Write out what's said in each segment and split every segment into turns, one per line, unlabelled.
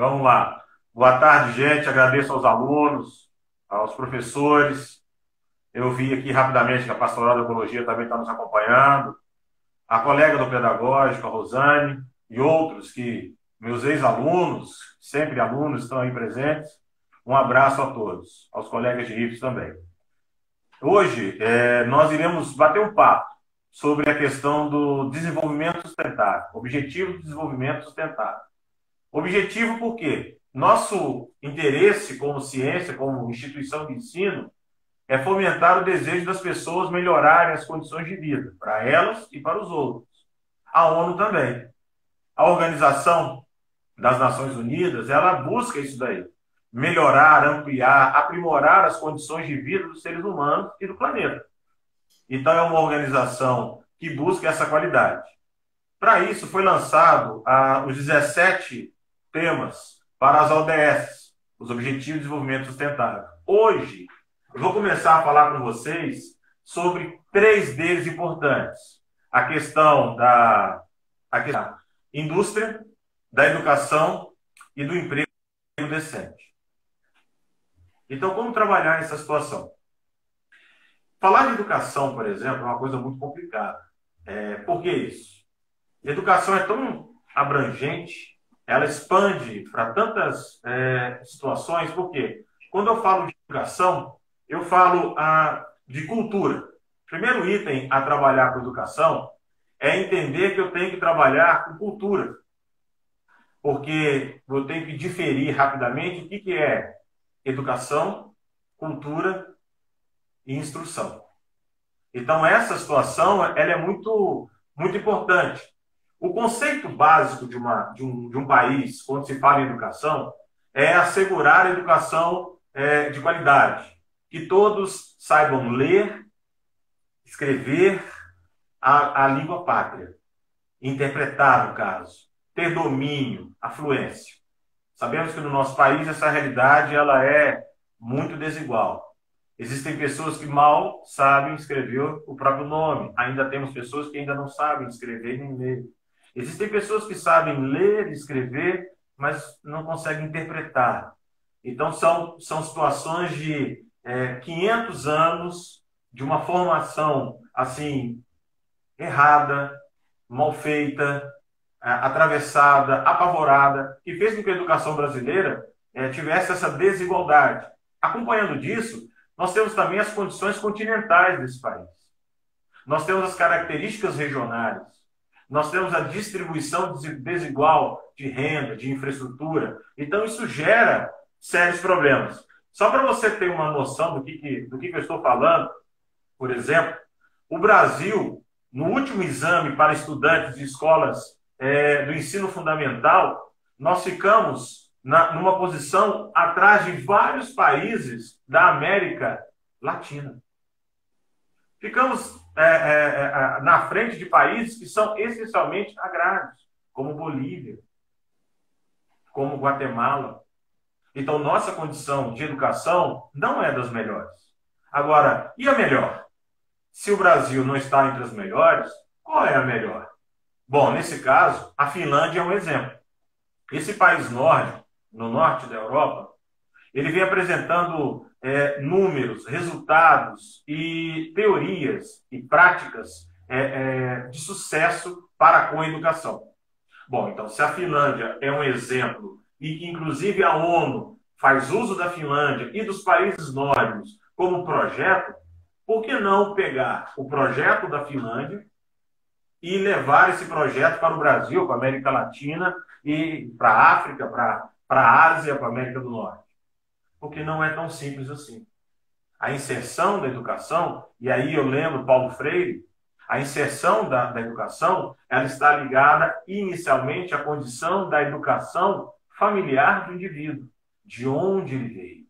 Vamos lá. Boa tarde, gente. Agradeço aos alunos, aos professores. Eu vi aqui rapidamente que a Pastoral da Ecologia também está nos acompanhando. A colega do Pedagógico, a Rosane, e outros que, meus ex-alunos, sempre alunos, estão aí presentes. Um abraço a todos, aos colegas de RIFs também. Hoje, nós iremos bater um papo sobre a questão do desenvolvimento sustentável, Objetivo de Desenvolvimento Sustentável. Objetivo por quê? Nosso interesse como ciência, como instituição de ensino, é fomentar o desejo das pessoas melhorarem as condições de vida, para elas e para os outros. A ONU também. A Organização das Nações Unidas, ela busca isso daí. Melhorar, ampliar, aprimorar as condições de vida dos seres humanos e do planeta. Então, é uma organização que busca essa qualidade. Para isso, foi lançado os 17 temas para as ODS, os Objetivos de Desenvolvimento Sustentável. Hoje, eu vou começar a falar com vocês sobre 3 deles importantes. A questão da indústria, da educação e do emprego decente. Então, como trabalhar essa situação? Falar de educação, por exemplo, é uma coisa muito complicada. Por que isso? Educação é tão abrangente, ela expande para tantas situações, porque quando eu falo de educação, eu falo de cultura. O primeiro item a trabalhar com educação é entender que eu tenho que trabalhar com cultura, porque eu tenho que diferir rapidamente o que é educação, cultura e instrução. Então, essa situação ela é muito, muito importante. O conceito básico de um país, quando se fala em educação, é assegurar a educação de qualidade. Que todos saibam ler, escrever a língua pátria, interpretar, no caso, ter domínio, afluência. Sabemos que no nosso país essa realidade ela é muito desigual. Existem pessoas que mal sabem escrever o próprio nome. Ainda temos pessoas que ainda não sabem escrever nem ler. Existem pessoas que sabem ler e escrever, mas não conseguem interpretar. Então, são situações de 500 anos de uma formação assim errada, mal feita, atravessada, apavorada, que fez com que a educação brasileira tivesse essa desigualdade. Acompanhando disso, nós temos também as condições continentais desse país. Nós temos as características regionais. Nós temos a distribuição desigual de renda, de infraestrutura. Então, isso gera sérios problemas. Só para você ter uma noção do que eu estou falando, por exemplo, o Brasil, no último exame para estudantes de escolas do ensino fundamental, nós ficamos numa posição atrás de vários países da América Latina. Ficamos na frente de países que são essencialmente agrários, como Bolívia, como Guatemala. Então, nossa condição de educação não é das melhores. Agora, e a melhor? Se o Brasil não está entre as melhores, qual é a melhor? Bom, nesse caso, a Finlândia é um exemplo. Esse país nórdico, no norte da Europa, ele vem apresentando números, resultados e teorias e práticas de sucesso para com a educação. Bom, então, se a Finlândia é um exemplo e que, inclusive, a ONU faz uso da Finlândia e dos países nórdicos como projeto, por que não pegar o projeto da Finlândia e levar esse projeto para o Brasil, para a América Latina e para a África, para a Ásia, para a América do Norte? Porque não é tão simples assim. A inserção da educação, e aí eu lembro Paulo Freire, a inserção da educação, ela está ligada inicialmente à condição da educação familiar do indivíduo, de onde ele veio,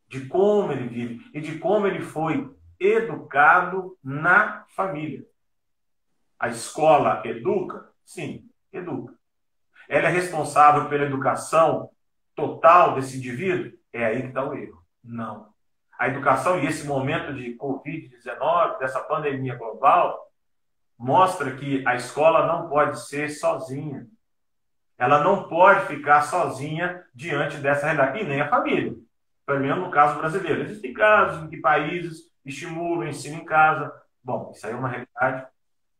de como ele vive e de como ele foi educado na família. A escola educa? Sim, educa. Ela é responsável pela educação total desse indivíduo? É aí que está o erro. Não. A educação e esse momento de Covid-19, dessa pandemia global, mostra que a escola não pode ser sozinha. Ela não pode ficar sozinha diante dessa realidade, e nem a família. Pelo menos no caso brasileiro. Existem casos em que países estimulam o ensino em casa. Bom, isso aí é uma realidade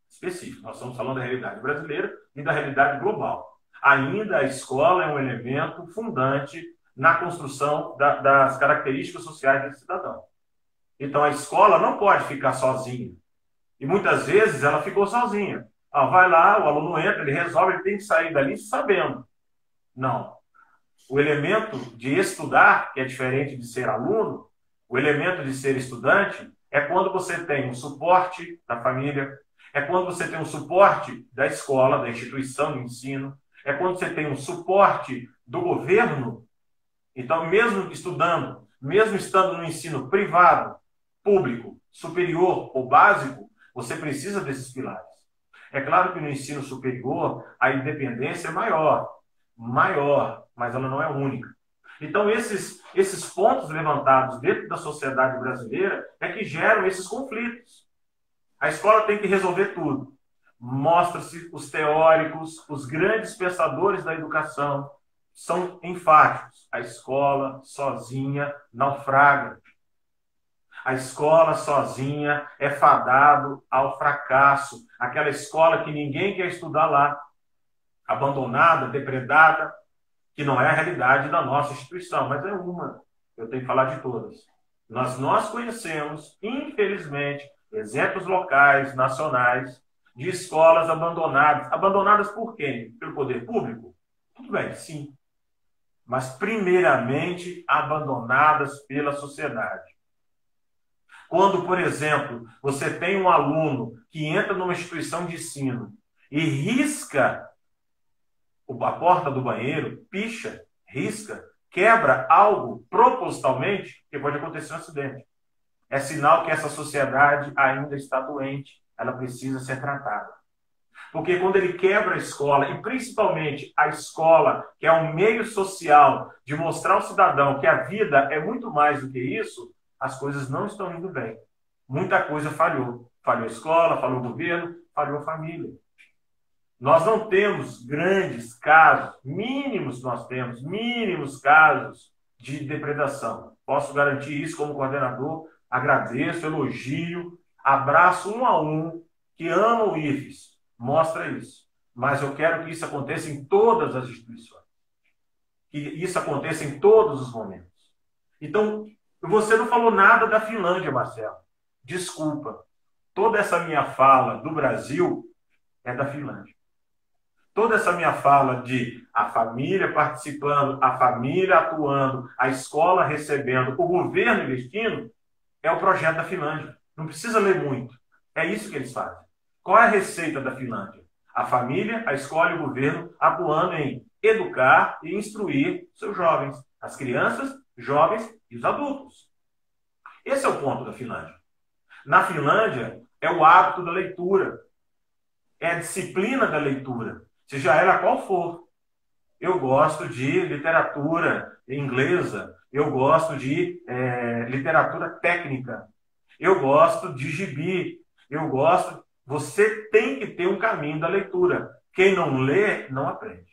específica. Nós estamos falando da realidade brasileira e da realidade global. Ainda a escola é um elemento fundante na construção das características sociais desse cidadão. Então a escola não pode ficar sozinha. E muitas vezes ela ficou sozinha. Ah, vai lá, o aluno entra, ele resolve, ele tem que sair dali sabendo. Não. O elemento de estudar, que é diferente de ser aluno, o elemento de ser estudante é quando você tem um suporte da família, é quando você tem um suporte da escola, da instituição de ensino, é quando você tem um suporte do governo. Então, mesmo estudando, mesmo estando no ensino privado, público, superior ou básico, você precisa desses pilares. É claro que no ensino superior a independência é maior, mas ela não é única. Então, esses pontos levantados dentro da sociedade brasileira é que geram esses conflitos. A escola tem que resolver tudo. Mostra-se os teóricos, os grandes pensadores da educação são enfáticos. A escola sozinha naufraga. A escola sozinha é fadado ao fracasso. Aquela escola que ninguém quer estudar lá, abandonada, depredada, que não é a realidade da nossa instituição, mas é uma. Eu tenho que falar de todas. Nós conhecemos, infelizmente, exemplos locais, nacionais, de escolas abandonadas. Abandonadas por quem? Pelo poder público? Tudo bem, sim. Mas, primeiramente, abandonadas pela sociedade. Quando, por exemplo, você tem um aluno que entra numa instituição de ensino e risca a porta do banheiro, picha, risca, quebra algo propositalmente, que pode acontecer um acidente. É sinal que essa sociedade ainda está doente, ela precisa ser tratada. Porque quando ele quebra a escola, e principalmente a escola, que é um meio social de mostrar ao cidadão que a vida é muito mais do que isso, as coisas não estão indo bem. Muita coisa falhou. Falhou a escola, falhou o governo, falhou a família. Nós não temos grandes casos, mínimos nós temos, mínimos casos de depredação. Posso garantir isso como coordenador, agradeço, elogio, abraço um a um, que ama o IFES, mostra isso. Mas eu quero que isso aconteça em todas as instituições. Que isso aconteça em todos os momentos. Então, você não falou nada da Finlândia, Marcelo. Desculpa. Toda essa minha fala do Brasil é da Finlândia. Toda essa minha fala de a família participando, a família atuando, a escola recebendo, o governo investindo, é o projeto da Finlândia. Não precisa ler muito. É isso que eles fazem. Qual é a receita da Finlândia? A família, a escola e o governo atuando em educar e instruir seus jovens, as crianças, jovens e os adultos. Esse é o ponto da Finlândia. Na Finlândia, é o hábito da leitura, é a disciplina da leitura, seja ela qual for. Eu gosto de literatura inglesa, eu gosto de literatura técnica, eu gosto de gibi, eu gosto... Você tem que ter um caminho da leitura. Quem não lê, não aprende.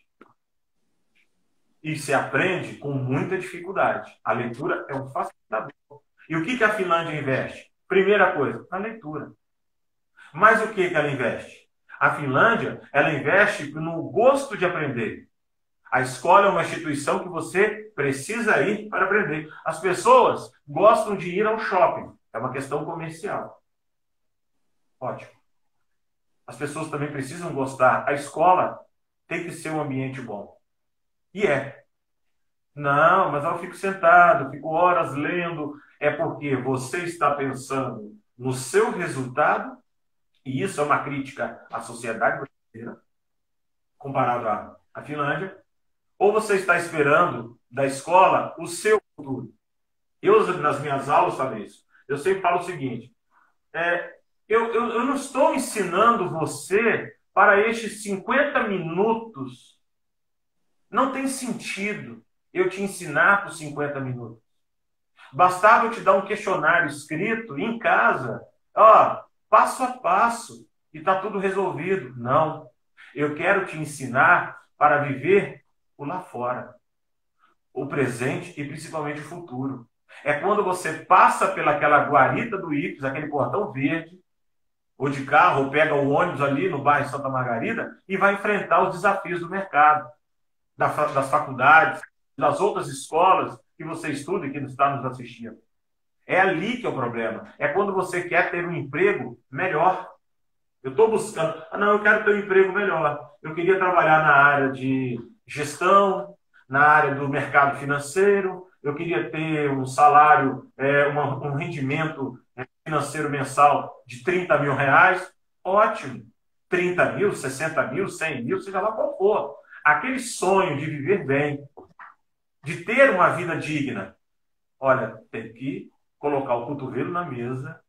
E se aprende com muita dificuldade. A leitura é um facilitador. E o que a Finlândia investe? Primeira coisa, na leitura. Mas o que ela investe? A Finlândia, ela investe no gosto de aprender. A escola é uma instituição que você precisa ir para aprender. As pessoas gostam de ir ao shopping. É uma questão comercial. Ótimo. As pessoas também precisam gostar. A escola tem que ser um ambiente bom. E é. Não, mas eu fico sentado, fico horas lendo. É porque você está pensando no seu resultado, e isso é uma crítica à sociedade brasileira, comparado à Finlândia, ou você está esperando da escola o seu futuro. Eu, nas minhas aulas, falei isso. Eu sempre falo o seguinte, eu não estou ensinando você para estes 50 minutos. Não tem sentido eu te ensinar por 50 minutos. Bastava eu te dar um questionário escrito em casa, passo a passo, e está tudo resolvido. Não. Eu quero te ensinar para viver o lá fora, o presente e principalmente o futuro. É quando você passa pelaquela guarita do Ípis, aquele portão verde, ou de carro, ou pega o ônibus ali no bairro Santa Margarida e vai enfrentar os desafios do mercado, das faculdades, das outras escolas que você estuda e que está nos assistindo. É ali que é o problema. É quando você quer ter um emprego melhor. Eu estou buscando, não, eu quero ter um emprego melhor. Eu queria trabalhar na área de gestão, na área do mercado financeiro, eu queria ter um salário, um rendimento financeiro mensal de 30 mil reais. Ótimo. 30 mil, 60 mil, 100 mil, seja lá qual for. Aquele sonho de viver bem, de ter uma vida digna. Olha, tem que colocar o cotovelo na mesa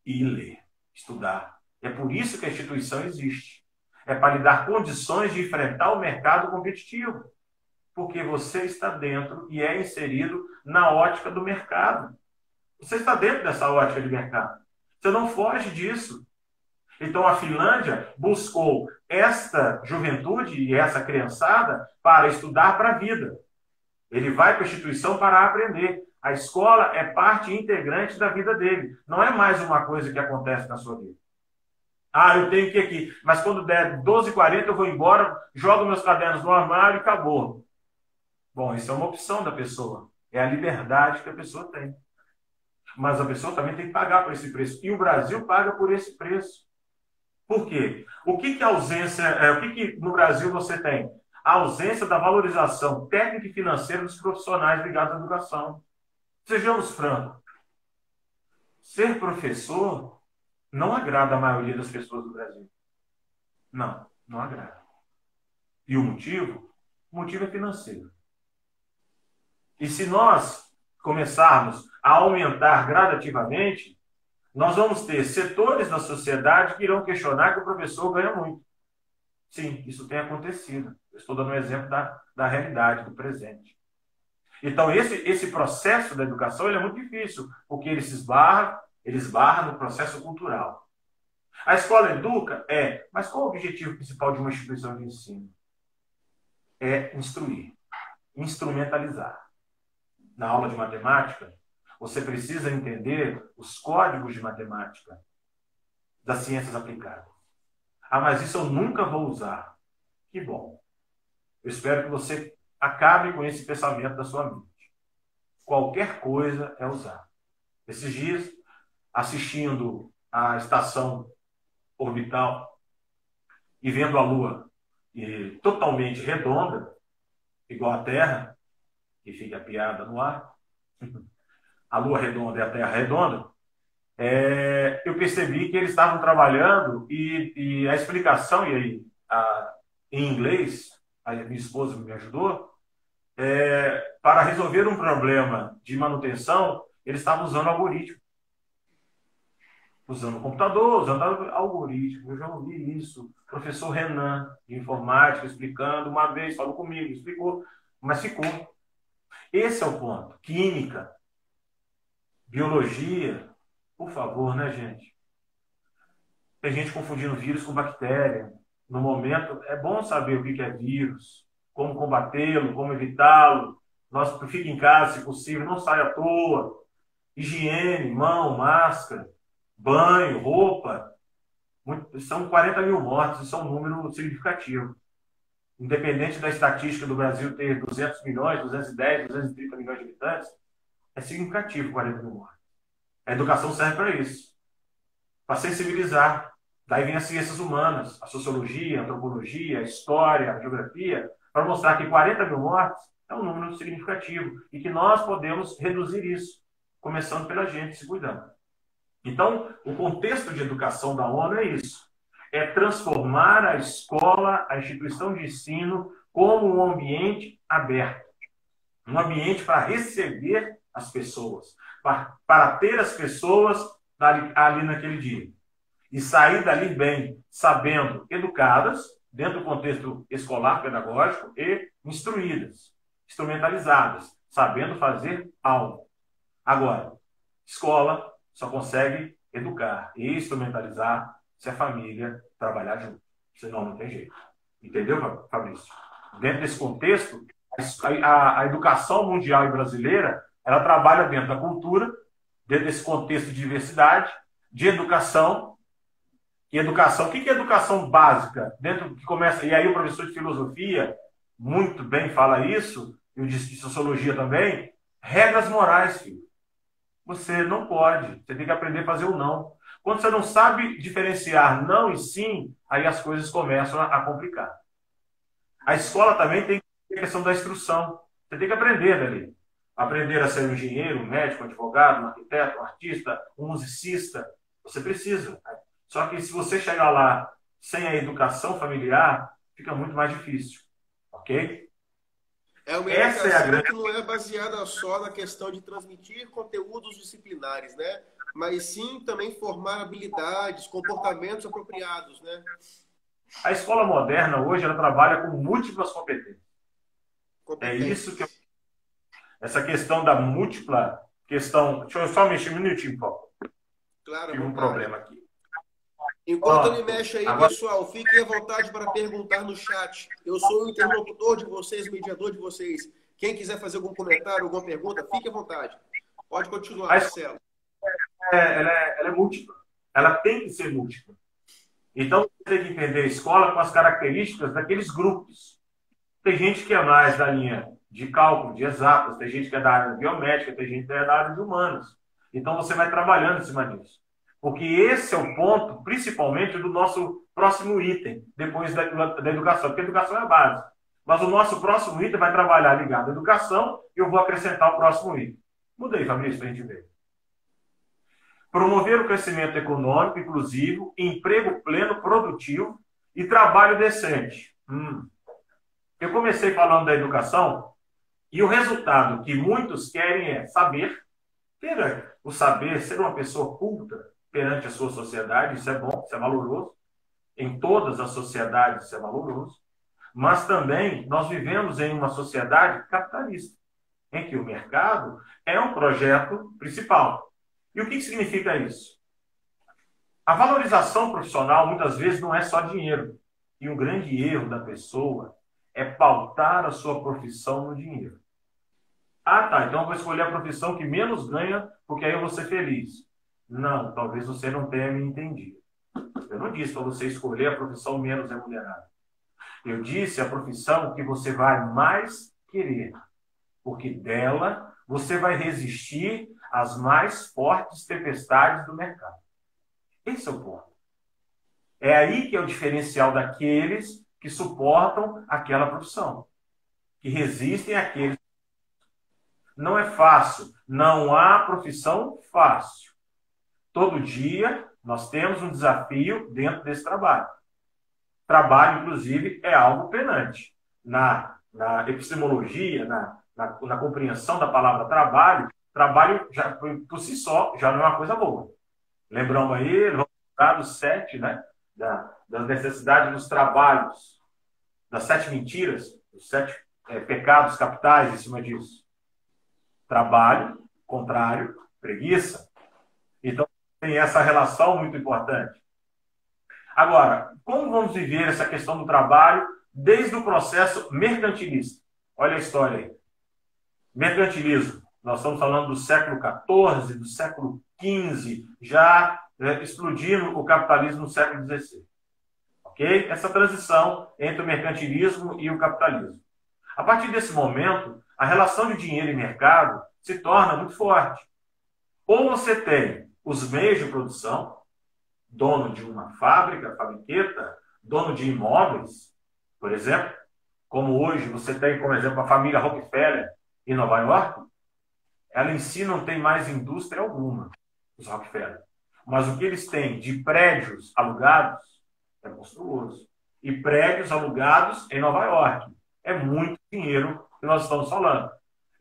e ler, estudar. É por isso que a instituição existe. É para lhe dar condições de enfrentar o mercado competitivo. Porque você está dentro e é inserido na ótica do mercado. Você está dentro dessa ótica de mercado. Você não foge disso. Então a Finlândia buscou esta juventude e essa criançada para estudar para a vida. Ele vai para a instituição para aprender. A escola é parte integrante da vida dele. Não é mais uma coisa que acontece na sua vida. Ah, eu tenho que ir aqui. Mas quando der 12h40 eu vou embora, jogo meus cadernos no armário e acabou. Bom, isso é uma opção da pessoa. É a liberdade que a pessoa tem. Mas a pessoa também tem que pagar por esse preço. E o Brasil paga por esse preço. Por quê? O que a ausência, o que no Brasil você tem? A ausência da valorização técnica e financeira dos profissionais ligados à educação. Sejamos francos. Ser professor não agrada a maioria das pessoas do Brasil. Não, não agrada. E o motivo? O motivo é financeiro. E se nós começarmos a aumentar gradativamente, nós vamos ter setores da sociedade que irão questionar que o professor ganha muito. Sim, isso tem acontecido. Eu estou dando um exemplo da realidade, do presente. Então, esse processo da educação ele é muito difícil, porque ele esbarra no processo cultural. A escola educa? Mas qual o objetivo principal de uma instituição de ensino? É instruir, instrumentalizar. Na aula de matemática, você precisa entender os códigos de matemática das ciências aplicadas. Ah, mas isso eu nunca vou usar. Que bom. Eu espero que você acabe com esse pensamento da sua mente. Qualquer coisa é usar. Esses dias, assistindo à estação orbital e vendo a Lua totalmente redonda, igual a Terra, que fica a piada no ar, a Lua redonda e a Terra redonda, eu percebi que eles estavam trabalhando e a explicação, em inglês, a minha esposa me ajudou, para resolver um problema de manutenção, eles estavam usando algoritmo. Usando computador, usando algoritmo. Eu já ouvi isso. O professor Renan, de informática, explicando uma vez, falou comigo, explicou, mas ficou. Esse é o ponto. Química, biologia, por favor, né, gente? Tem gente confundindo vírus com bactéria. No momento, é bom saber o que é vírus, como combatê-lo, como evitá-lo. Nós fica em casa, se possível, não saia à toa. Higiene, mão, máscara, banho, roupa. São 40 mil mortes, isso é um número significativo. Independente da estatística do Brasil ter 200 milhões, 210, 230 milhões de habitantes, é significativo 40 mil mortes. A educação serve para isso, para sensibilizar. Daí vem as ciências humanas, a sociologia, a antropologia, a história, a geografia, para mostrar que 40 mil mortes é um número significativo e que nós podemos reduzir isso, começando pela gente, se cuidando. Então, o contexto de educação da ONU é isso. É transformar a escola, a instituição de ensino, como um ambiente aberto. Um ambiente para receber as pessoas, para ter as pessoas ali naquele dia. E sair dali bem, sabendo, educadas, dentro do contexto escolar, pedagógico, e instruídas, instrumentalizadas, sabendo fazer algo. Agora, escola só consegue educar e instrumentalizar se a família trabalhar junto. Senão não tem jeito. Entendeu, Fabrício? dentro desse contexto, a educação mundial e brasileira, ela trabalha dentro da cultura, dentro desse contexto de diversidade, de educação. E educação, o que é educação básica? Dentro que começa, e aí o professor de filosofia muito bem fala isso, e o de sociologia também, regras morais, filho. Você não pode, você tem que aprender a fazer o não. Quando você não sabe diferenciar não e sim, aí as coisas começam a complicar. A escola também tem a questão da instrução. Você tem que aprender dali. Aprender a ser um engenheiro, um médico, um advogado, um arquiteto, um artista, um musicista. Você precisa. Só que se você chegar lá sem a educação familiar, fica muito mais difícil. Ok?
É uma
Essa é a
educação
grande.
que não é baseada só na questão de transmitir conteúdos disciplinares, né? Mas sim também formar habilidades, comportamentos apropriados, né?
A escola moderna hoje ela trabalha com múltiplas competências. É isso que
Competências.
essa questão da múltipla questão. Deixa eu só mexer um minutinho, Paulo.
Claro, à
Tive um
vontade.
problema aqui.
Enquanto ele
Pronto.
mexe aí,
Agora,
pessoal, fiquem à vontade para perguntar no chat. Eu sou o interlocutor de vocês, o mediador de vocês. Quem quiser fazer algum comentário, alguma pergunta, fique à vontade. Pode continuar,
a escola
Marcelo.
ela é múltipla. Ela tem que ser múltipla. Então, você tem que entender a escola com as características daqueles grupos. Tem gente que é mais da linha de cálculo, de exatas, tem gente que é da área biomédica, tem gente que é da área de humanas. Então, você vai trabalhando em cima disso. Porque esse é o ponto, principalmente, do nosso próximo item, depois da educação. Porque a educação é a base. Mas o nosso próximo item vai trabalhar ligado à educação e eu vou acrescentar o próximo item. Mudei, Fabrício, para a gente ver. Promover o crescimento econômico inclusivo, emprego pleno, produtivo e trabalho decente. Eu comecei falando da educação e o resultado que muitos querem é saber, ter o saber, ser uma pessoa culta perante a sua sociedade, isso é bom, isso é valoroso. Em todas as sociedades isso é valoroso. Mas também nós vivemos em uma sociedade capitalista, em que o mercado é um projeto principal. E o que significa isso? A valorização profissional muitas vezes não é só dinheiro. E um grande erro da pessoa é pautar a sua profissão no dinheiro. Ah, tá, então eu vou escolher a profissão que menos ganha, porque aí eu vou ser feliz. Não, talvez você não tenha me entendido. Eu não disse para você escolher a profissão menos remunerada. Eu disse a profissão que você vai mais querer, porque dela você vai resistir às mais fortes tempestades do mercado. Esse é o ponto. É aí que é o diferencial daqueles que suportam aquela profissão, que resistem àqueles. Não é fácil, não há profissão fácil. Todo dia nós temos um desafio dentro desse trabalho. Trabalho, inclusive, é algo penante. Na epistemologia, na compreensão da palavra trabalho, trabalho já, por si só já não é uma coisa boa. Lembramos aí, vamos lembrar dos 7, né? Das necessidades dos trabalhos, das 7 mentiras, dos 7 pecados capitais em cima disso. Trabalho, contrário, preguiça. Então, tem essa relação muito importante. Agora, como vamos viver essa questão do trabalho desde o processo mercantilista? Olha a história aí. Mercantilismo. Nós estamos falando do século XIV, do século XV, já explodindo o capitalismo no século XVI. Ok? Essa transição entre o mercantilismo e o capitalismo. A partir desse momento, a relação de dinheiro e mercado se torna muito forte. Ou você tem os meios de produção, dono de uma fábrica, fabriqueta, dono de imóveis, por exemplo, como hoje você tem, como exemplo, a família Rockefeller em Nova York, ela em si não tem mais indústria alguma, os Rockefeller. Mas o que eles têm de prédios alugados é monstruoso. E prédios alugados em Nova York. É muito dinheiro que nós estamos falando.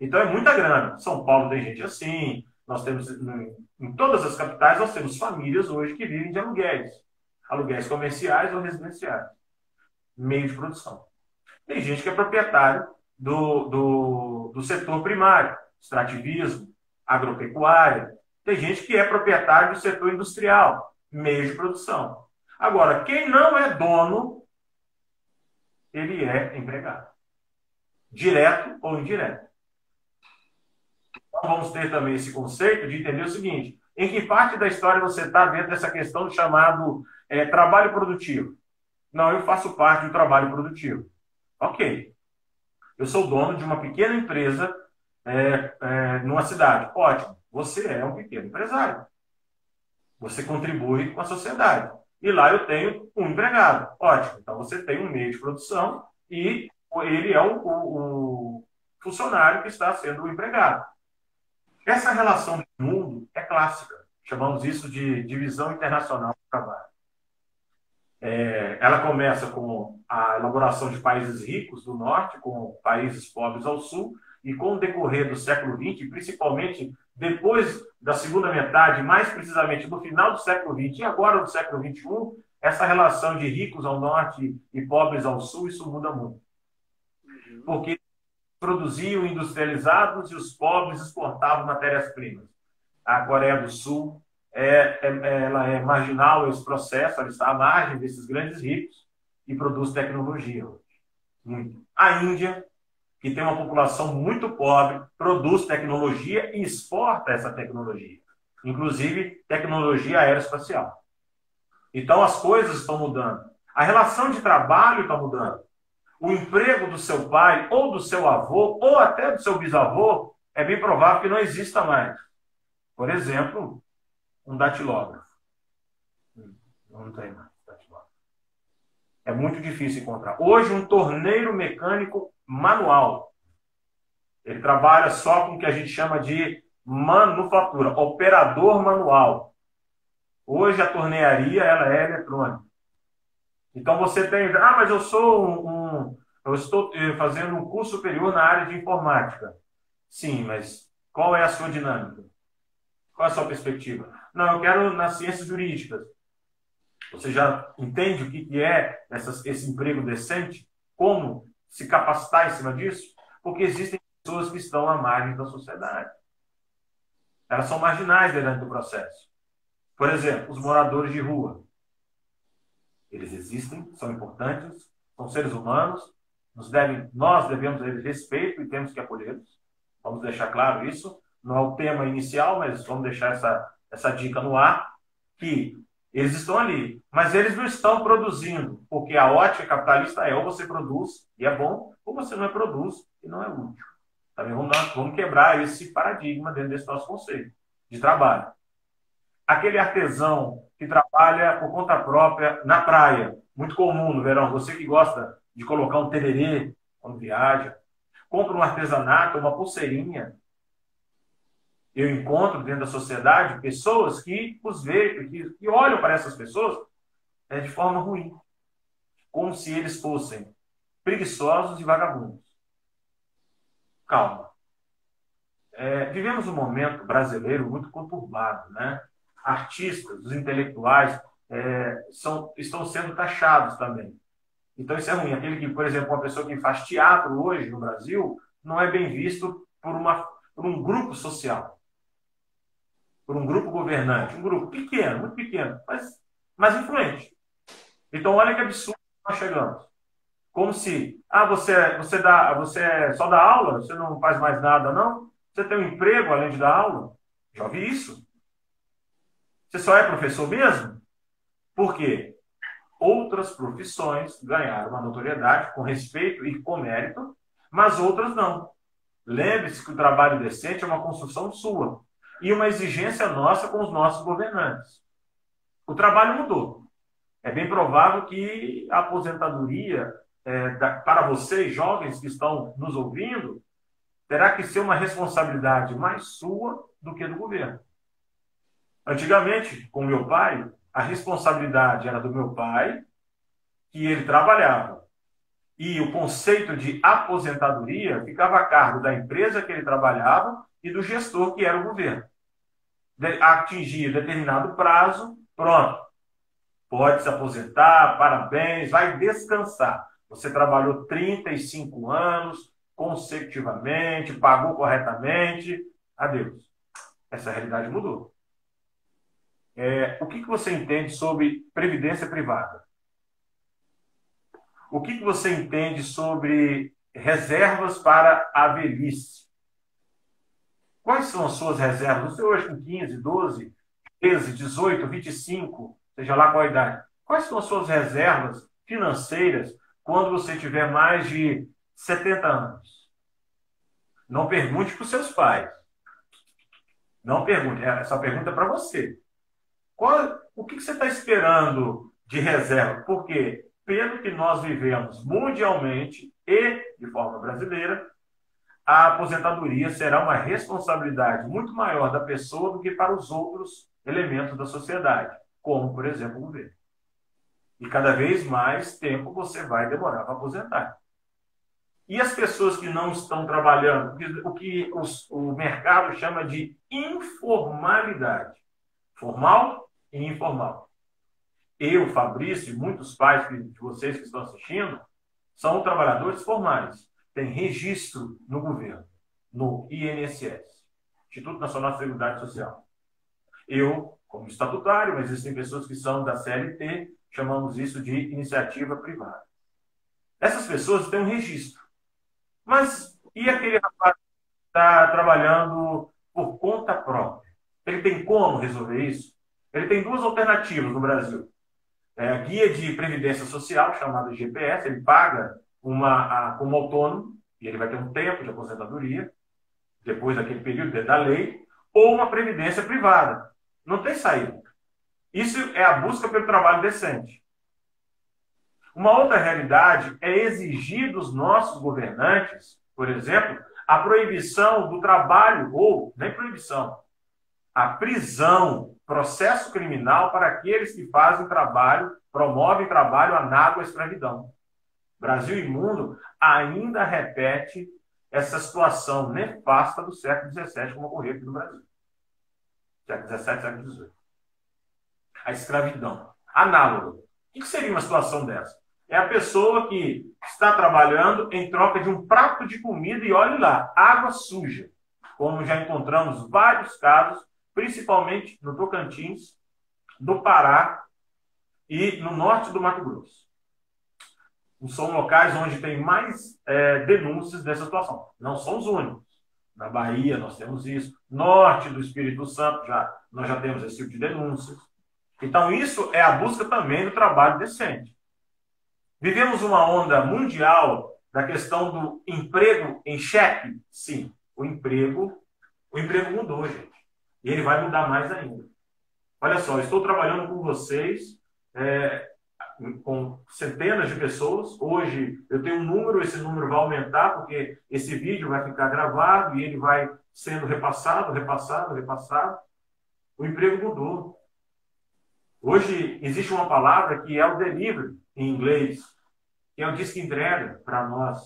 Então é muita grana. São Paulo tem gente assim. Nós temos, em todas as capitais, nós temos famílias hoje que vivem de aluguéis. Aluguéis comerciais ou residenciais. Meio de produção. Tem gente que é proprietário do setor primário. Extrativismo, agropecuária. Tem gente que é proprietário do setor industrial. Meio de produção. Agora, quem não é dono, ele é empregado. direto ou indireto. Então, vamos ter também esse conceito de entender o seguinte: em que parte da história você está dentro dessa questão do chamado trabalho produtivo? Não, eu faço parte do trabalho produtivo. Ok. Eu sou dono de uma pequena empresa numa cidade. Ótimo. Você é um pequeno empresário. Você contribui com a sociedade. E lá eu tenho um empregado. Ótimo. Então você tem um meio de produção e ele é o funcionário que está sendo o empregado. Essa relação de mundo é clássica. Chamamos isso de divisão internacional do trabalho. Ela começa com a elaboração de países ricos do norte, com países pobres ao sul, e com o decorrer do século XX, principalmente depois da segunda metade, mais precisamente no final do século XX e agora do século XXI, essa relação de ricos ao norte e pobres ao sul, isso muda muito. Porque produziam industrializados e os pobres exportavam matérias-primas. A Coreia do Sul ela é marginal esse processo, ela está à margem desses grandes ricos e produz tecnologia. Muito. A Índia, que tem uma população muito pobre, produz tecnologia e exporta essa tecnologia, inclusive tecnologia aeroespacial. Então as coisas estão mudando. A relação de trabalho está mudando. O emprego do seu pai, ou do seu avô, ou até do seu bisavô, é bem provável que não exista mais. Por exemplo, um datilógrafo. Não tem mais datilógrafo. É muito difícil encontrar. Hoje, um torneiro mecânico manual. Ele trabalha só com o que a gente chama de manufatura, operador manual. Hoje, a tornearia ela é eletrônica. Então, você tem... mas eu sou eu estou fazendo um curso superior na área de informática. Sim, mas qual é a sua dinâmica? Qual é a sua perspectiva? Não, eu quero nas ciências jurídicas. Você já entende o que é esse emprego decente? Como se capacitar em cima disso? Porque existem pessoas que estão à margem da sociedade. Elas são marginais dentro do processo. Por exemplo, os moradores de rua. Eles existem, são importantes, são seres humanos, nós devemos a eles respeito e temos que acolhê-los. Vamos deixar claro isso. Não é o tema inicial, mas vamos deixar essa dica no ar, que eles estão ali, mas eles não estão produzindo, porque a ótica capitalista ou você produz e é bom, ou você não produz e não é útil. Também vamos quebrar esse paradigma dentro desse nosso conceito de trabalho. Aquele artesão que trabalha por conta própria na praia, muito comum no verão, você que gosta de colocar um tererê quando viaja, compra um artesanato, uma pulseirinha. Eu encontro dentro da sociedade pessoas que os veem, que olham para essas pessoas de forma ruim, como se eles fossem preguiçosos e vagabundos. Calma. Vivemos um momento brasileiro muito conturbado, né? Artistas, os intelectuais estão sendo taxados também. Então isso é ruim. Aquele que, por exemplo, uma pessoa que faz teatro hoje no Brasil não é bem visto por um grupo social, por um grupo governante, um grupo pequeno, muito pequeno, mas influente. Então olha que absurdo nós chegamos. Como se, você só dá aula, você não faz mais nada, não? Você tem um emprego além de dar aula? Já ouvi isso. Você só é professor mesmo? Por quê? Outras profissões ganharam uma notoriedade com respeito e com mérito, mas outras não. Lembre-se que o trabalho decente é uma construção sua e uma exigência nossa com os nossos governantes. O trabalho mudou. É bem provável que a aposentadoria, para vocês, jovens que estão nos ouvindo, terá que ser uma responsabilidade mais sua do que do governo. Antigamente, com meu pai, a responsabilidade era do meu pai, que ele trabalhava. E o conceito de aposentadoria ficava a cargo da empresa que ele trabalhava e do gestor, que era o governo. Atingia determinado prazo, pronto. Pode se aposentar, parabéns, vai descansar. Você trabalhou 35 anos consecutivamente, pagou corretamente, adeus. Essa realidade mudou. O que você entende sobre previdência privada? O que você entende sobre reservas para a velhice. Quais são as suas reservas? Você hoje com 15, 12, 13, 18, 25, seja lá qual a idade. Quais são as suas reservas financeiras quando você tiver mais de 70 anos? Não pergunte para os seus pais. Não pergunte. Essa pergunta é para você. O que você está esperando de reserva? Porque, pelo que nós vivemos mundialmente e de forma brasileira, a aposentadoria será uma responsabilidade muito maior da pessoa do que para os outros elementos da sociedade, como, por exemplo, o governo. E cada vez mais tempo você vai demorar para aposentar. E as pessoas que não estão trabalhando, o que o mercado chama de informalidade. Formal e informal. Eu, Fabrício, e muitos pais de vocês que estão assistindo, são trabalhadores formais. Tem registro no governo, no INSS, Instituto Nacional de Seguridade Social. Eu, como estatutário, mas existem pessoas que são da CLT, chamamos isso de iniciativa privada. Essas pessoas têm um registro. Mas e aquele rapaz que está trabalhando por conta própria? Ele tem como resolver isso? Ele tem duas alternativas no Brasil. A guia de previdência social, chamada GPS, ele paga como autônomo, e ele vai ter um tempo de aposentadoria, depois daquele período dentro da lei, ou uma previdência privada. Não tem saída. Isso é a busca pelo trabalho decente. Uma outra realidade é exigir dos nossos governantes, por exemplo, a proibição do trabalho, ou nem proibição, a prisão, processo criminal para aqueles que fazem trabalho, promovem trabalho análogo à escravidão. Brasil e mundo ainda repete essa situação nefasta do século XVII, como ocorreu aqui no Brasil. Século XVII, século XVIII. A escravidão. Análoga. O que seria uma situação dessa? É a pessoa que está trabalhando em troca de um prato de comida e, olhe lá, água suja. Como já encontramos vários casos, principalmente no Tocantins, no Pará e no norte do Mato Grosso. São locais onde tem mais denúncias dessa situação. Não são os únicos. Na Bahia nós temos isso. Norte do Espírito Santo, nós já temos esse tipo de denúncias. Então isso é a busca também do trabalho decente. Vivemos uma onda mundial da questão do emprego em cheque? Sim. O emprego mudou, gente. E ele vai mudar mais ainda. Olha só, eu estou trabalhando com vocês, com centenas de pessoas. Hoje eu tenho um número, esse número vai aumentar, porque esse vídeo vai ficar gravado e ele vai sendo repassado. O emprego mudou. Hoje existe uma palavra que é o delivery, em inglês, que é o disque entrega para nós.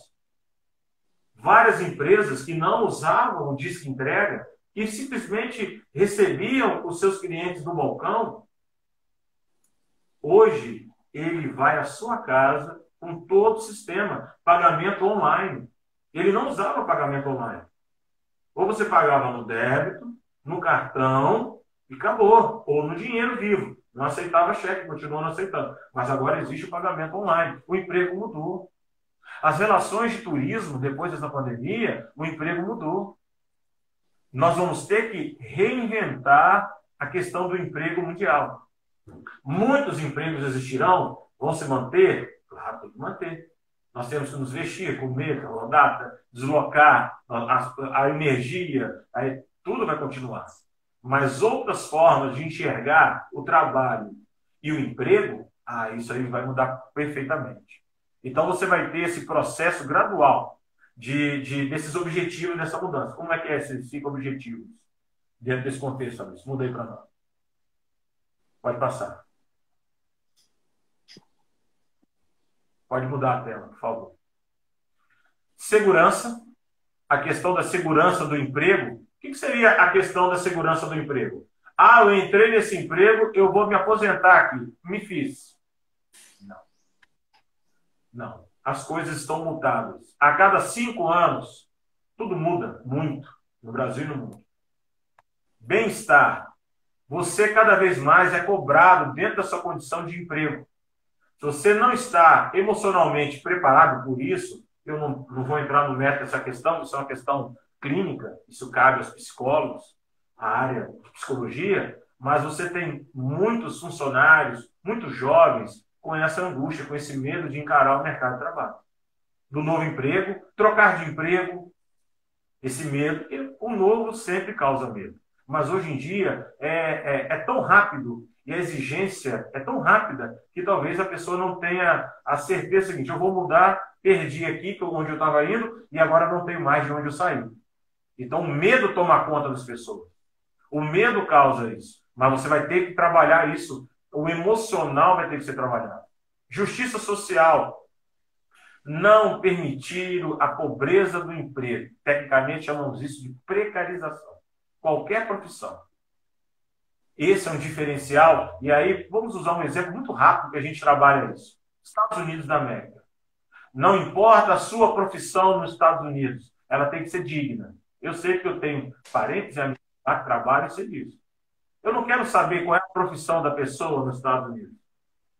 Várias empresas que não usavam o disque entrega, que simplesmente recebiam os seus clientes no balcão, hoje ele vai à sua casa com todo o sistema, pagamento online. Ele não usava pagamento online. Ou você pagava no débito, no cartão e acabou. Ou no dinheiro vivo. Não aceitava cheque, continuou não aceitando. Mas agora existe o pagamento online. O emprego mudou. As relações de turismo, depois dessa pandemia, o emprego mudou. Nós vamos ter que reinventar a questão do emprego mundial. Muitos empregos existirão, vão se manter? Claro, tem que manter. Nós temos que nos vestir, comer, rodar, deslocar, a energia, tudo vai continuar. Mas outras formas de enxergar o trabalho e o emprego, isso aí vai mudar perfeitamente. Então você vai ter esse processo gradual desses objetivos, dessa mudança. Como é que é esses 5 objetivos dentro desse contexto, Fabrício? Muda aí para nós. Pode passar. Pode mudar a tela, por favor. Segurança. A questão da segurança do emprego. O que seria a questão da segurança do emprego? Eu entrei nesse emprego, eu vou me aposentar aqui. Me fiz. Não. As coisas estão mutáveis. A cada 5 anos, tudo muda muito no Brasil e no mundo. Bem-estar. Você cada vez mais é cobrado dentro da sua condição de emprego. Se você não está emocionalmente preparado por isso, que eu não vou entrar no mérito dessa questão, isso é uma questão clínica, isso cabe aos psicólogos, à área de psicologia, mas você tem muitos funcionários, muitos jovens, com essa angústia, com esse medo de encarar o mercado de trabalho. Do novo emprego, trocar de emprego, esse medo, e o novo sempre causa medo. Mas hoje em dia é tão rápido e a exigência é tão rápida que talvez a pessoa não tenha a certeza seguinte, eu vou mudar, perdi aqui onde eu estava indo e agora não tenho mais de onde eu saí. Então o medo toma conta das pessoas. O medo causa isso. Mas você vai ter que trabalhar isso. O emocional vai ter que ser trabalhado. Justiça social. Não permitir a pobreza do emprego. Tecnicamente chamamos isso de precarização. Qualquer profissão. Esse é um diferencial. E aí, vamos usar um exemplo muito rápido que a gente trabalha isso. Estados Unidos da América. Não importa a sua profissão nos Estados Unidos, ela tem que ser digna. Eu sei que eu tenho parentes e amigos que trabalham em serviço. Eu não quero saber qual é a profissão da pessoa nos Estados Unidos.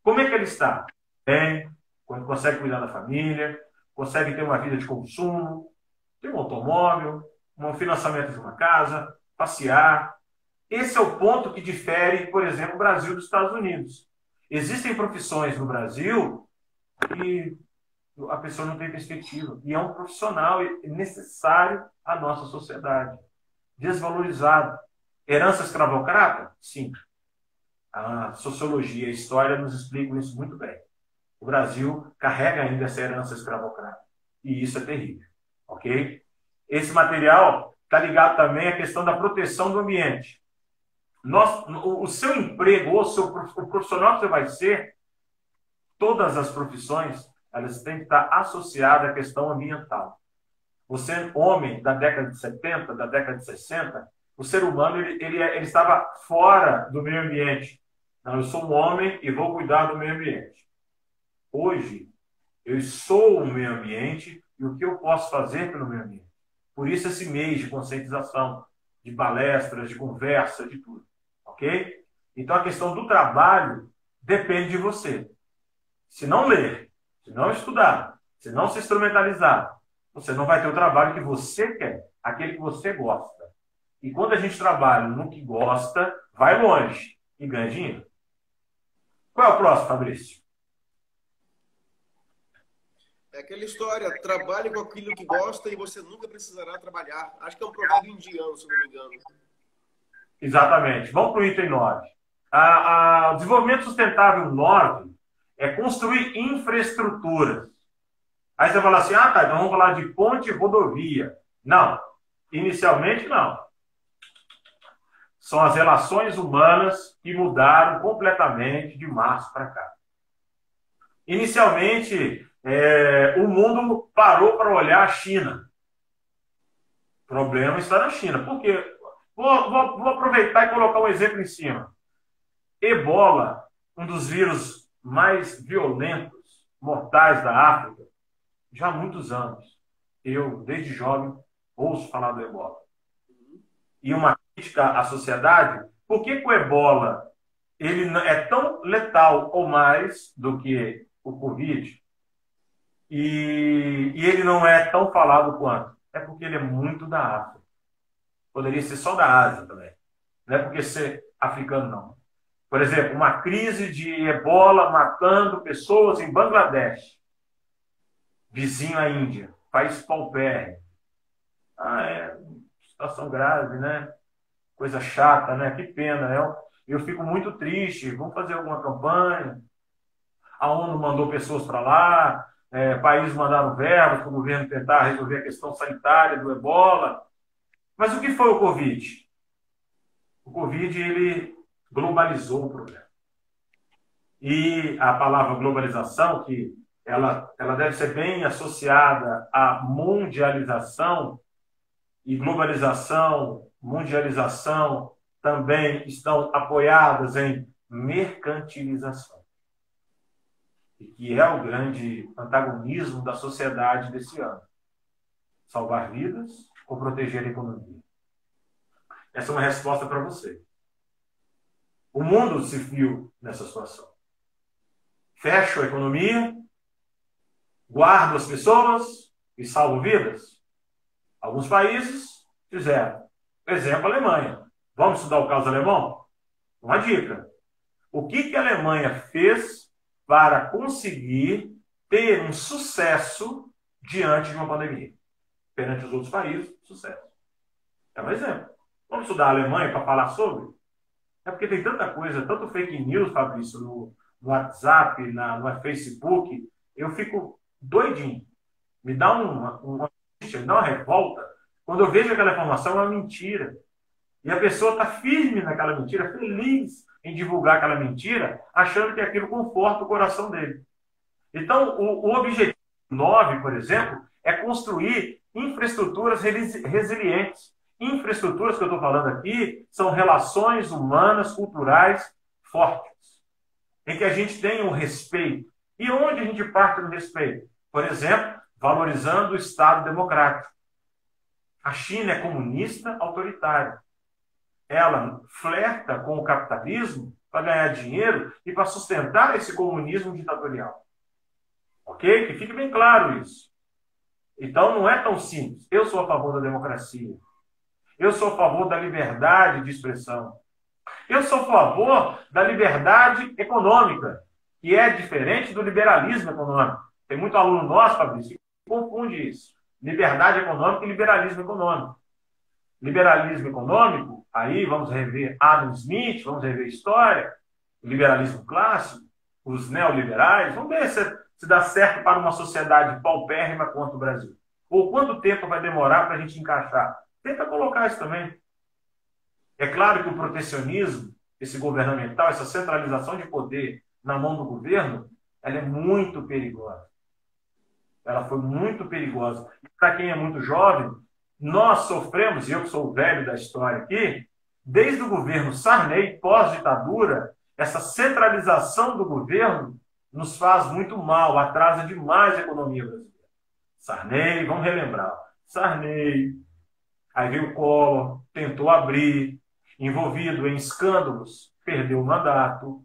Como é que ele está? Bem, quando consegue cuidar da família, consegue ter uma vida de consumo, ter um automóvel, um financiamento de uma casa, passear. Esse é o ponto que difere, por exemplo, o Brasil dos Estados Unidos. Existem profissões no Brasil que a pessoa não tem perspectiva. E é um profissional necessário à nossa sociedade. Desvalorizado. Herança escravocrata? Sim. A sociologia e a história nos explicam isso muito bem. O Brasil carrega ainda essa herança escravocrata. E isso é terrível. Ok? Esse material está ligado também à questão da proteção do ambiente. O seu emprego, ou o profissional que você vai ser, todas as profissões, elas têm que estar associadas à questão ambiental. Você, homem da década de 70, da década de 60, o ser humano ele estava fora do meio ambiente. Não, eu sou um homem e vou cuidar do meio ambiente. Hoje, eu sou o meio ambiente e o que eu posso fazer pelo meio ambiente. Por isso esse mês de conscientização, de palestras, de conversa, de tudo. Ok? Então a questão do trabalho depende de você. Se não ler, se não estudar, se não se instrumentalizar, você não vai ter o trabalho que você quer, aquele que você gosta. E quando a gente trabalha no que gosta, vai longe e ganha dinheiro. Qual é o próximo, Fabrício?
É aquela história, trabalhe com aquilo que gosta e você nunca precisará trabalhar. Acho que é um provérbio indiano, se não me engano.
Exatamente. Vamos para o item 9. O desenvolvimento sustentável 9 é construir infraestruturas. Aí você fala assim, tá, então vamos falar de ponte e rodovia. Não. Inicialmente, não. São as relações humanas que mudaram completamente de março para cá. Inicialmente, o mundo parou para olhar a China. O problema está na China. Por quê? Vou aproveitar e colocar um exemplo em cima. Ebola, um dos vírus mais violentos, mortais da África, já há muitos anos. Eu, desde jovem, ouço falar do Ebola. E uma crítica à sociedade, por que o Ebola ele é tão letal ou mais do que o Covid e ele não é tão falado quanto? É porque ele é muito da África. Poderia ser só da Ásia também. Não é porque ser africano, não. Por exemplo, uma crise de ebola matando pessoas em Bangladesh, vizinho à Índia, país paupérrimo. Situação grave, né? Coisa chata, né? Que pena. Eu fico muito triste. Vamos fazer alguma campanha. A ONU mandou pessoas para lá, países mandaram verbas para o governo tentar resolver a questão sanitária do ebola. Mas o que foi o Covid? O Covid, ele globalizou o problema. E a palavra globalização, que ela deve ser bem associada à mundialização, e globalização, mundialização também estão apoiadas em mercantilização. E que é o grande antagonismo da sociedade desse ano. Salvar vidas ou proteger a economia? Essa é uma resposta para você. O mundo se viu nessa situação. Fecho a economia, guardo as pessoas e salvam vidas? Alguns países fizeram. Exemplo, a Alemanha. Vamos estudar o caso alemão? Uma dica. O que a Alemanha fez para conseguir ter um sucesso diante de uma pandemia? Perante os outros países, sucesso. É um exemplo. Vamos estudar a Alemanha para falar sobre? É porque tem tanta coisa, tanto fake news, Fabrício, no WhatsApp, no Facebook, eu fico doidinho. Me dá uma angústia, me dá uma revolta quando eu vejo aquela informação é uma mentira. E a pessoa está firme naquela mentira, feliz em divulgar aquela mentira, achando que aquilo conforta o coração dele. Então, o objetivo 9, por exemplo, é construir infraestruturas resilientes. Infraestruturas que eu estou falando aqui são relações humanas, culturais fortes, em que a gente tem um respeito. E onde a gente parte do respeito? Por exemplo, valorizando o Estado democrático. A China é comunista autoritária. Ela flerta com o capitalismo para ganhar dinheiro e para sustentar esse comunismo ditatorial. Ok? Que fique bem claro isso. Então não é tão simples. Eu sou a favor da democracia. Eu sou a favor da liberdade de expressão. Eu sou a favor da liberdade econômica, que é diferente do liberalismo econômico. Tem muito aluno nosso, Fabrício, que confunde isso. Liberdade econômica e liberalismo econômico. Liberalismo econômico, aí vamos rever Adam Smith, vamos rever história, o liberalismo clássico, os neoliberais, vamos ver se dá certo para uma sociedade paupérrima quanto o Brasil. Ou quanto tempo vai demorar para a gente encaixar. Tenta colocar isso também. É claro que o protecionismo, esse governamental, essa centralização de poder na mão do governo, ela é muito perigosa. Ela foi muito perigosa. E para quem é muito jovem, nós sofremos, e eu que sou o velho da história aqui, desde o governo Sarney, pós-ditadura, essa centralização do governo nos faz muito mal, atrasa demais a economia brasileira. Sarney, vamos relembrar. Sarney, aí veio o Collor, tentou abrir, envolvido em escândalos, perdeu o mandato,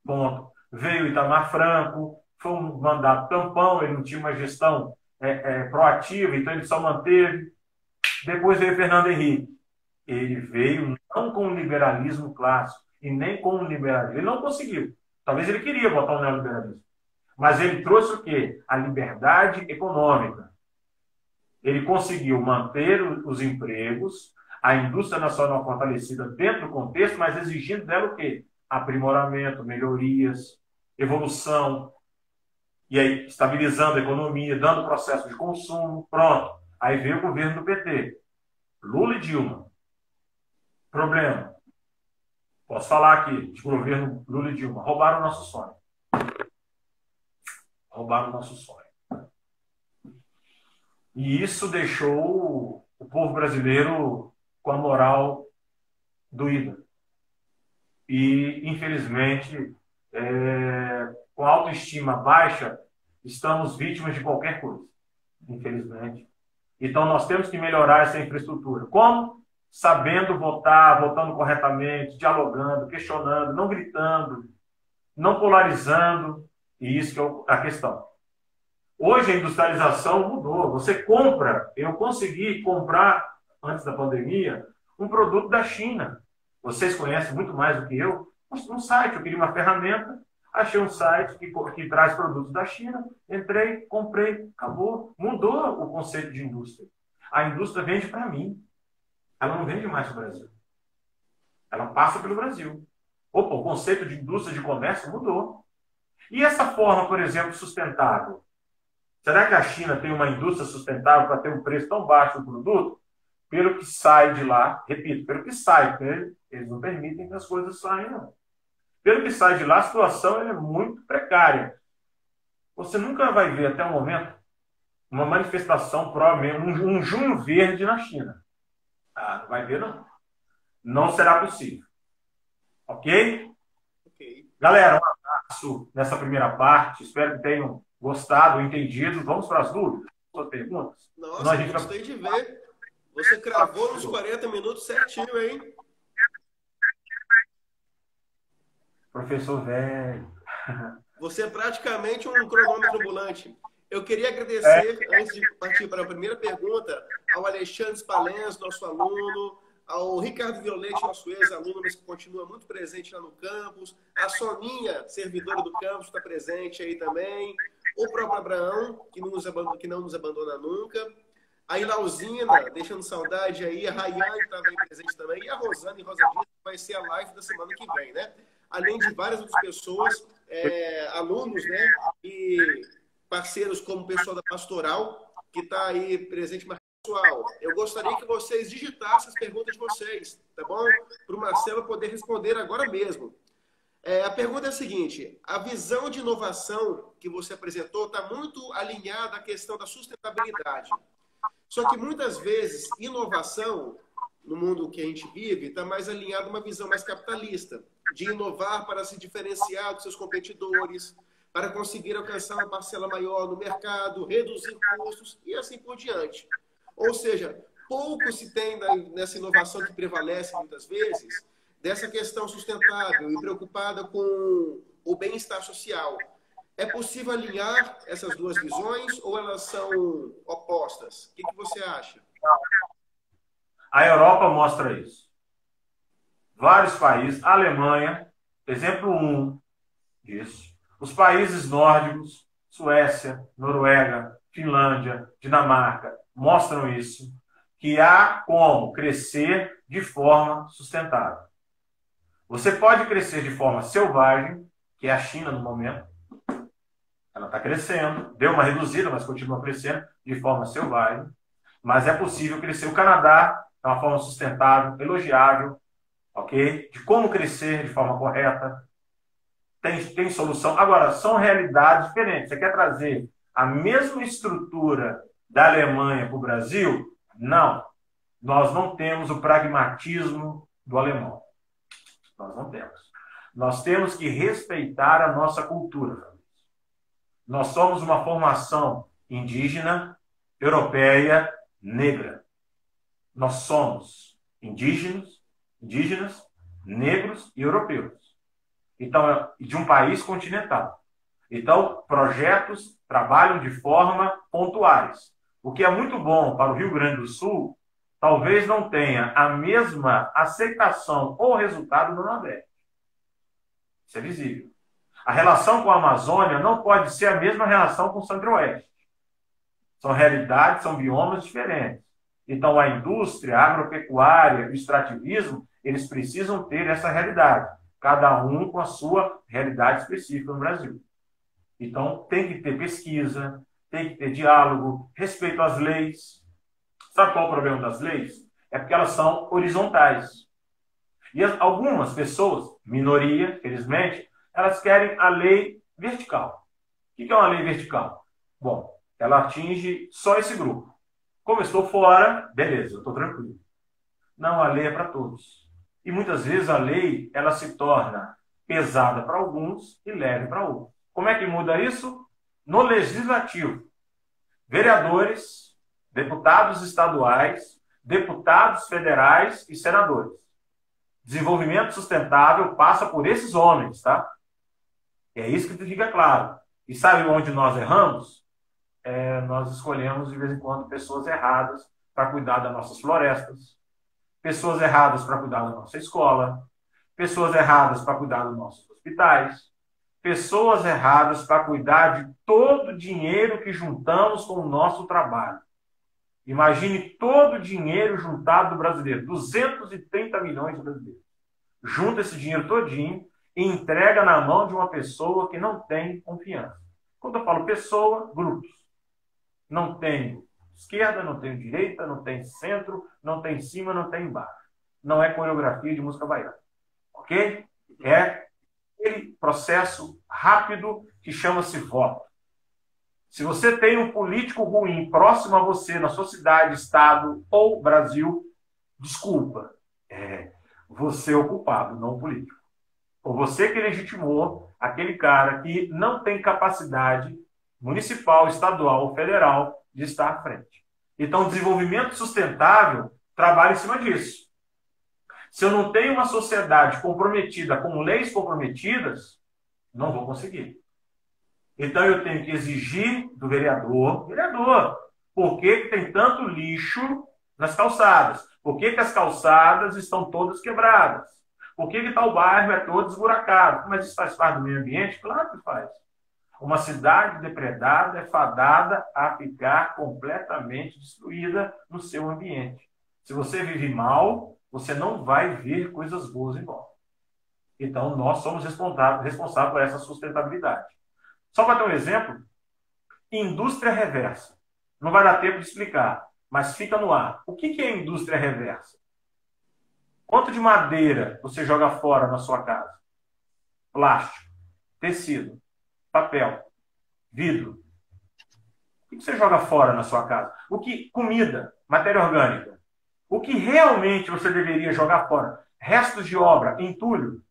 ponto. Veio Itamar Franco, foi um mandato tampão, ele não tinha uma gestão proativa, então ele só manteve. Depois veio Fernando Henrique. Ele veio não com o liberalismo clássico e nem com o liberalismo. Ele não conseguiu. Talvez ele queria botar o neoliberalismo. Mas ele trouxe o quê? A liberdade econômica. Ele conseguiu manter os empregos, a indústria nacional fortalecida dentro do contexto, mas exigindo dela o quê? Aprimoramento, melhorias, evolução, e aí estabilizando a economia, dando processo de consumo, pronto. Aí veio o governo do PT. Lula e Dilma. Problema. Posso falar aqui de governo Lula e Dilma. Roubaram o nosso sonho. Roubaram o nosso sonho. E isso deixou o povo brasileiro com a moral doída. E, infelizmente, com a autoestima baixa, estamos vítimas de qualquer coisa. Infelizmente. Então, nós temos que melhorar essa infraestrutura. Como? Sabendo votar, votando corretamente, dialogando, questionando, não gritando, não polarizando. E isso que é a questão. Hoje a industrialização mudou. Você compra, eu consegui comprar, antes da pandemia, um produto da China. Vocês conhecem muito mais do que eu. Um site, eu queria uma ferramenta, achei um site que traz produtos da China, entrei, comprei, acabou. Mudou o conceito de indústria. A indústria vende para mim. Ela não vende mais para o Brasil. Ela passa pelo Brasil. Opa, o conceito de indústria de comércio mudou. E essa forma, por exemplo, sustentável? Será que a China tem uma indústria sustentável para ter um preço tão baixo do produto? Pelo que sai de lá, repito, pelo que sai, porque eles não permitem que as coisas saiam, não. Pelo que sai de lá, a situação é muito precária. Você nunca vai ver, até o momento, uma manifestação, provavelmente, um junho verde na China. Ah, não vai ver, não. Não será possível. Ok?
Ok.
Galera, um abraço nessa primeira parte. Espero que tenham gostado, entendido. Vamos para as dúvidas? Suas perguntas?
Nossa, eu gostei de ver. Você cravou nos 40 minutos certinho, hein?
Professor velho.
Você é praticamente um cronômetro ambulante. Eu queria agradecer, antes de partir para a primeira pergunta, ao Alexandre Spalens, nosso aluno, ao Ricardo Violete, nosso ex-aluno, mas que continua muito presente lá no campus, a Soninha, servidora do campus, está presente aí também, o próprio Abraão, que não nos abandona nunca, a Ilauzina, deixando saudade aí, a Rayane estava aí presente também, e a Rosane Rosadinha, que vai ser a live da semana que vem, né? Além de várias outras pessoas, alunos, né? E parceiros como o pessoal da Pastoral, que está aí presente. Pessoal, eu gostaria que vocês digitassem as perguntas de vocês, tá bom? Para o Marcelo poder responder agora mesmo. A pergunta é a seguinte: a visão de inovação que você apresentou está muito alinhada à questão da sustentabilidade. Só que muitas vezes, inovação, no mundo que a gente vive, está mais alinhada a uma visão mais capitalista, de inovar para se diferenciar dos seus competidores, para conseguir alcançar uma parcela maior no mercado, reduzir custos e assim por diante. Ou seja, pouco se tem nessa inovação que prevalece muitas vezes, dessa questão sustentável e preocupada com o bem-estar social. É possível alinhar essas duas visões ou elas são opostas? O que você acha?
A Europa mostra isso. Vários países, a Alemanha, exemplo 1 disso. Os países nórdicos, Suécia, Noruega, Finlândia, Dinamarca, mostram isso, que há como crescer de forma sustentável. Você pode crescer de forma selvagem, que é a China no momento. Ela está crescendo, deu uma reduzida, mas continua crescendo de forma selvagem. Mas é possível crescer. O Canadá é uma forma sustentável, elogiável, ok? De como crescer de forma correta. Tem solução. Agora, são realidades diferentes. Você quer trazer a mesma estrutura da Alemanha para o Brasil? Não. Nós não temos o pragmatismo do alemão. Nós não temos. Nós temos que respeitar a nossa cultura. Nós somos uma formação indígena, europeia, negra. Nós somos indígenas, negros e europeus. Então, de um país continental. Então, projetos trabalham de forma pontuais. O que é muito bom para o Rio Grande do Sul, talvez não tenha a mesma aceitação ou resultado no Nordeste. Isso é visível. A relação com a Amazônia não pode ser a mesma relação com o Centro-Oeste. São realidades, são biomas diferentes. Então, a indústria, a agropecuária, o extrativismo, eles precisam ter essa realidade. Cada um com a sua realidade específica no Brasil. Então, tem que ter pesquisa, tem que ter diálogo, respeito às leis. Sabe qual é o problema das leis? É porque elas são horizontais. E algumas pessoas, minoria, felizmente, elas querem a lei vertical. O que é uma lei vertical? Bom, ela atinge só esse grupo. Como eu estou fora, beleza, eu estou tranquilo. Não, a lei é para todos. E muitas vezes a lei ela se torna pesada para alguns e leve para outros. Como é que muda isso? No legislativo. Vereadores, deputados estaduais, deputados federais e senadores. Desenvolvimento sustentável passa por esses homens, tá? É isso que fica claro. E sabe onde nós erramos? Nós escolhemos, de vez em quando, pessoas erradas para cuidar das nossas florestas, pessoas erradas para cuidar da nossa escola, pessoas erradas para cuidar dos nossos hospitais, pessoas erradas para cuidar de todo o dinheiro que juntamos com o nosso trabalho. Imagine todo o dinheiro juntado do brasileiro, 230 milhões de brasileiros. Junta esse dinheiro todinho e entrega na mão de uma pessoa que não tem confiança. Quando eu falo pessoa, grupos. Não tem esquerda, não tem direita, não tem centro, não tem cima, não tem embaixo. Não é coreografia de música baiana. Ok? É aquele processo rápido que chama-se voto. Se você tem um político ruim próximo a você, na sua cidade, estado ou Brasil, desculpa, você é o culpado, não o político. Ou você que legitimou aquele cara que não tem capacidade municipal, estadual ou federal de estar à frente. Então, o desenvolvimento sustentável trabalha em cima disso. Se eu não tenho uma sociedade comprometida com leis comprometidas, não vou conseguir. Então eu tenho que exigir do vereador, por que que tem tanto lixo nas calçadas? Por que que as calçadas estão todas quebradas? Por que que tal bairro é todo esburacado? Mas isso faz parte do meio ambiente? Claro que faz. Uma cidade depredada é fadada a ficar completamente destruída no seu ambiente. Se você vive mal, você não vai ver coisas boas em volta. Então, nós somos responsáveis por essa sustentabilidade. Só para ter um exemplo, indústria reversa. Não vai dar tempo de explicar, mas fica no ar. O que é indústria reversa? Quanto de madeira você joga fora na sua casa? Plástico, tecido, papel, vidro. O que você joga fora na sua casa? Comida, matéria orgânica. O que realmente você deveria jogar fora? Restos de obra, entulho.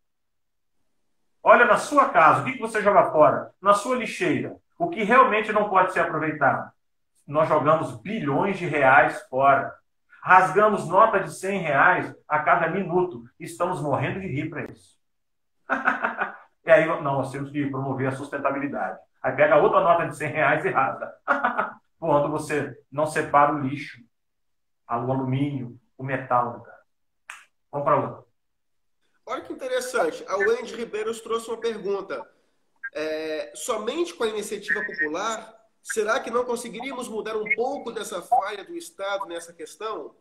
Olha na sua casa, o que você joga fora? Na sua lixeira. O que realmente não pode ser aproveitado? Nós jogamos bilhões de reais fora. Rasgamos nota de 100 reais a cada minuto. Estamos morrendo de rir para isso. E aí, não, nós temos que promover a sustentabilidade. Aí pega outra nota de 100 reais e rasga. Quando você não separa o lixo, o alumínio, o metal. Cara. Vamos para outra.
Olha que interessante. A Wendy Ribeiros trouxe uma pergunta. Somente com a iniciativa popular, será que não conseguiríamos mudar um pouco dessa falha do Estado nessa questão?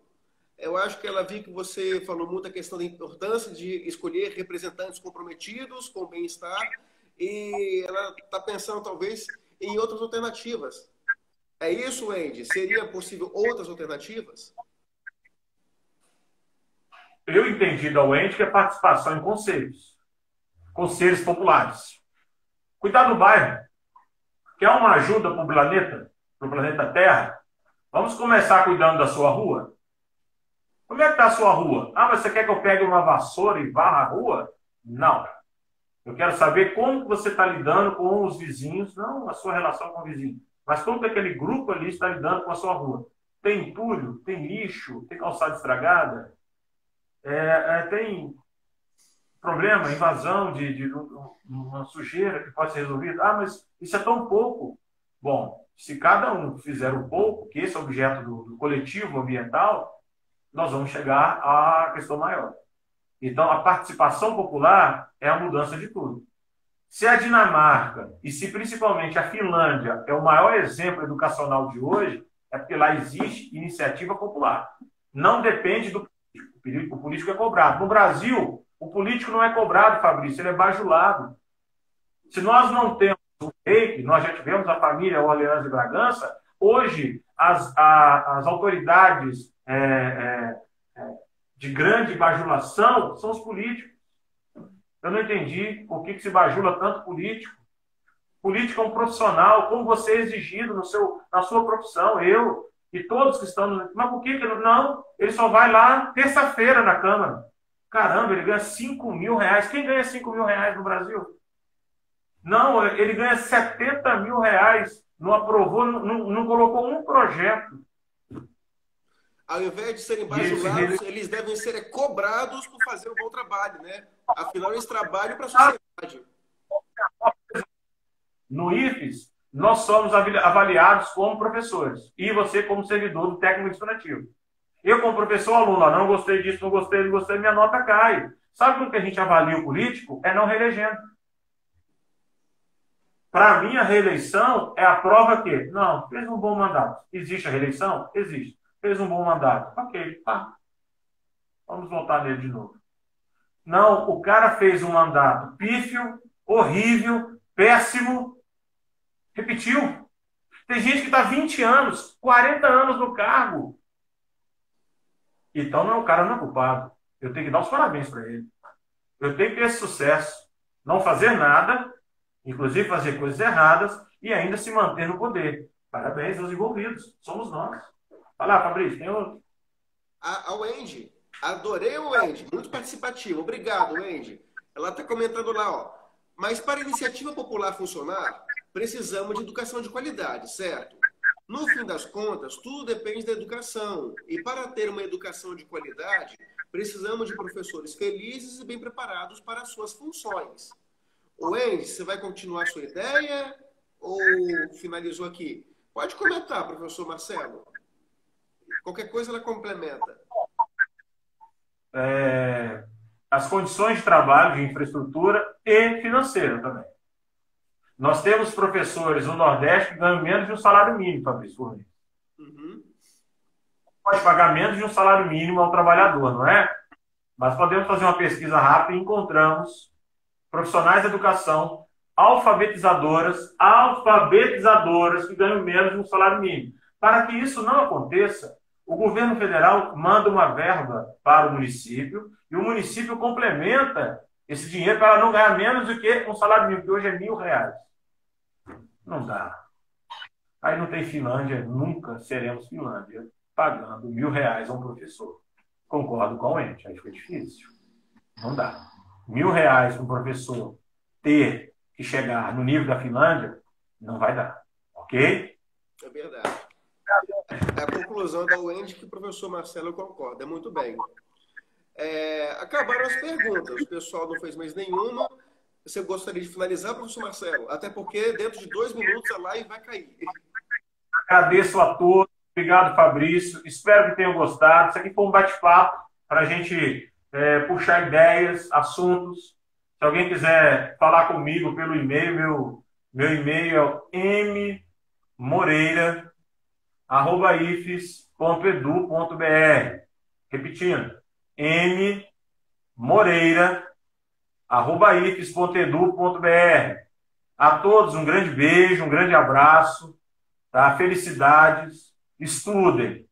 Eu acho que ela viu que você falou muito a questão da importância de escolher representantes comprometidos com o bem-estar e ela está pensando, talvez, em outras alternativas. É isso, Wendy? Seria possível outras alternativas?
Eu entendi da Wendy que é participação em conselhos populares. Cuidar do bairro. Quer uma ajuda para o planeta Terra? Vamos começar cuidando da sua rua? Como é que está a sua rua? Ah, mas você quer que eu pegue uma vassoura e varra a rua? Não. Eu quero saber como você está lidando com os vizinhos, não a sua relação com o vizinho, mas como que aquele grupo ali está lidando com a sua rua. Tem entulho? Tem lixo? Tem calçada estragada? Tem problema, invasão de uma sujeira que pode ser resolvida? Ah, mas isso é tão pouco. Bom, se cada um fizer um pouco, que esse é o objeto do coletivo ambiental, nós vamos chegar à questão maior. Então, a participação popular é a mudança de tudo. Se a Dinamarca, e se principalmente a Finlândia, é o maior exemplo educacional de hoje, é porque lá existe iniciativa popular. Não depende do político. O político é cobrado. No Brasil, o político não é cobrado, Fabrício, ele é bajulado. Se nós não temos o reiki, nós já tivemos a família Orleans de Bragança, hoje as autoridades de grande bajulação são os políticos. Eu não entendi por que se bajula tanto político. Político é um profissional, como você é exigido na sua profissão, eu e todos que estão... Mas por que não? Ele só vai lá terça-feira na Câmara. Caramba, ele ganha 5 mil reais. Quem ganha 5 mil reais no Brasil? Não, ele ganha 70 mil reais. Não aprovou, não colocou um projeto.
Ao invés de serem bajulados, eles devem ser cobrados por fazer um bom trabalho, né? Afinal, eles trabalham para a sociedade.
No IFES, nós somos avaliados como professores. E você como servidor do técnico administrativo. Eu, como professor, aluno, não gostei disso, não gostei, minha nota cai. Sabe como que a gente avalia o político? É não reelegendo. Para mim, a reeleição é a prova que, não, fez um bom mandato. Existe a reeleição? Existe. Fez um bom mandato. Ok, tá. Vamos voltar nele de novo. Não, o cara fez um mandato pífio, horrível, péssimo. Repetiu. Tem gente que está 20 anos, 40 anos no cargo. Então, não, o cara não é culpado. Eu tenho que dar os parabéns para ele. Eu tenho que ter esse sucesso. Não fazer nada, inclusive fazer coisas erradas, e ainda se manter no poder. Parabéns aos envolvidos. Somos nós. Vai lá, Fabrício, tem outro.
A Wendy. Adorei o Wendy. Muito participativo. Obrigado, Wendy. Ela está comentando lá, ó. Mas para a iniciativa popular funcionar, precisamos de educação de qualidade, certo? No fim das contas, tudo depende da educação. E para ter uma educação de qualidade, precisamos de professores felizes e bem preparados para as suas funções. Wendy, você vai continuar a sua ideia? ou finalizou aqui? Pode comentar, professor Marcelo. Qualquer coisa ela complementa.
As condições de trabalho, de infraestrutura e financeira também. Nós temos professores no Nordeste que ganham menos de um salário mínimo, Fabrício, por mês.
Uhum.
Pode pagar menos de um salário mínimo ao trabalhador, não é? Mas podemos fazer uma pesquisa rápida e encontramos profissionais de educação alfabetizadoras que ganham menos de um salário mínimo. Para que isso não aconteça, o governo federal manda uma verba para o município e o município complementa esse dinheiro para não ganhar menos do que um salário mínimo, que hoje é R$ 1.000. Não dá. Aí não tem Finlândia, nunca seremos Finlândia, pagando R$ 1.000 a um professor. Concordo com o ente, aí fica difícil. Não dá. R$ 1.000 para um professor ter que chegar no nível da Finlândia, não vai dar. Ok?
É verdade. É a conclusão da UEND que o professor Marcelo concorda. Muito bem. Acabaram as perguntas. O pessoal não fez mais nenhuma. Você gostaria de finalizar, professor Marcelo? Até porque dentro de 2 minutos a live vai cair.
Agradeço a todos. Obrigado, Fabrício. Espero que tenham gostado. Isso aqui foi um bate-papo para a gente puxar ideias, assuntos. Se alguém quiser falar comigo pelo e-mail, meu e-mail é o mmoreira@ifes.edu.br. Repetindo, mmoreira@ifes.edu.br. A todos um grande beijo, um grande abraço, tá? Felicidades, estudem,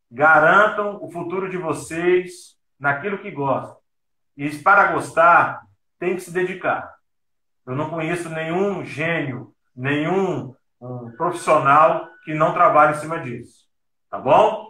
garantam o futuro de vocês naquilo que gostam. E para gostar, tem que se dedicar. Eu não conheço nenhum gênio, nenhum profissional que não trabalhe em cima disso. Tá bom?